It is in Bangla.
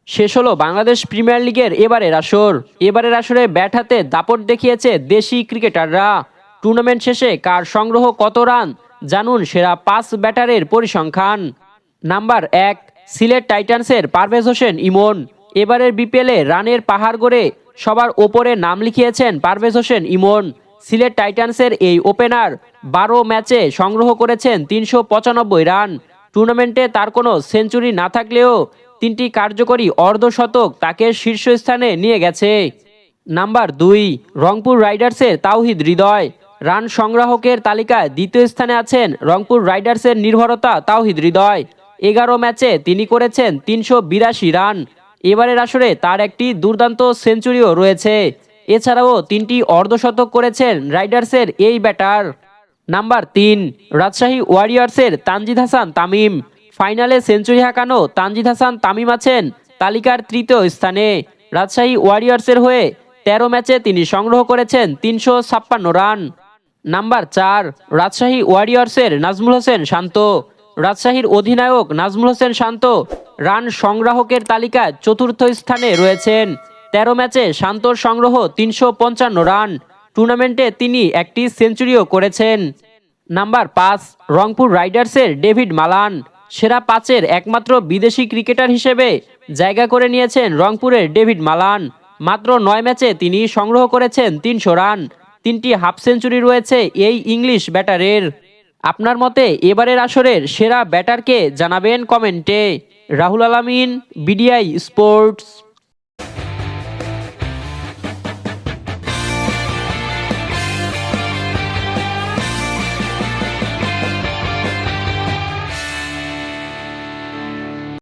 শেষ হলো বাংলাদেশ প্রিমিয়ার লিগের এবারের আসরে ব্যাট হাতে দাপট দেখিয়েছে দেশি ক্রিকেটাররা। টুর্নামেন্ট শেষে কার সংগ্রহ কত রান, জানুন সেরা 5 ব্যাটারের পরিসংখ্যান। নাম্বার 1, সিলেট টাইটান্সের পারভেজ হোসেন ইমন। এবারের বিপিএলে রানের পাহাড় গড়ে সবার ওপরে নাম লিখিয়েছেন পারভেজ হোসেন ইমন। সিলেট টাইটান্সের এই ওপেনার 12 ম্যাচে সংগ্রহ করেছেন 395 রান। টুর্নামেন্টে তার কোনো সেঞ্চুরি না থাকলেও 3টি কার্যকরী অর্ধশতক তাকে শীর্ষস্থানে নিয়ে গেছে। নাম্বার 2, রংপুর রাইডার্সের তাওহিদ হৃদয়। রান সংগ্রাহকের তালিকায় দ্বিতীয় স্থানে আছেন রংপুর রাইডার্সের নির্ভরতা তাওহিদ হৃদয়। 11 ম্যাচে তিনি করেছেন 382 রান। এবারের আসরে তার একটি দুর্দান্ত সেঞ্চুরিও রয়েছে। এছাড়াও 3টি অর্ধশতক করেছেন রাইডার্সের এই ব্যাটার। নাম্বার 3, রাজশাহী ওয়ারিয়র্সের তানজিদ হাসান তামিম। ফাইনালে সেঞ্চুরি হাঁকানো তানজিদ হাসান তামিম আছেন তালিকার তৃতীয় স্থানে। রাজশাহী ওয়ারিয়র্সের হয়ে 13 ম্যাচে তিনি সংগ্রহ করেছেন 356 রান। নাম্বার 4, রাজশাহী ওয়ারিয়র্সের নাজমুল হোসেন শান্ত। রাজশাহীর অধিনায়ক নাজমুল হোসেন শান্ত রান সংগ্রাহকের তালিকায় চতুর্থ স্থানে রয়েছেন। 13 ম্যাচে শান্তর সংগ্রহ 355 রান। টুর্নামেন্টে তিনি একটি সেঞ্চুরিও করেছেন। নাম্বার 5, রংপুর রাইডার্সের ডেভিড মালান। সেরা 5-এর একমাত্র বিদেশি ক্রিকেটার হিসেবে জায়গা করে নিয়েছেন রংপুরের ডেভিড মালান। মাত্র 9 ম্যাচে তিনি সংগ্রহ করেছেন 300 রান। 3টি হাফ সেঞ্চুরি রয়েছে এই ইংলিশ ব্যাটারের। আপনার মতে এবারের আসরের সেরা ব্যাটারকে জানাবেন কমেন্টে। রাহুল আলামিন, বিডিআই স্পোর্টস।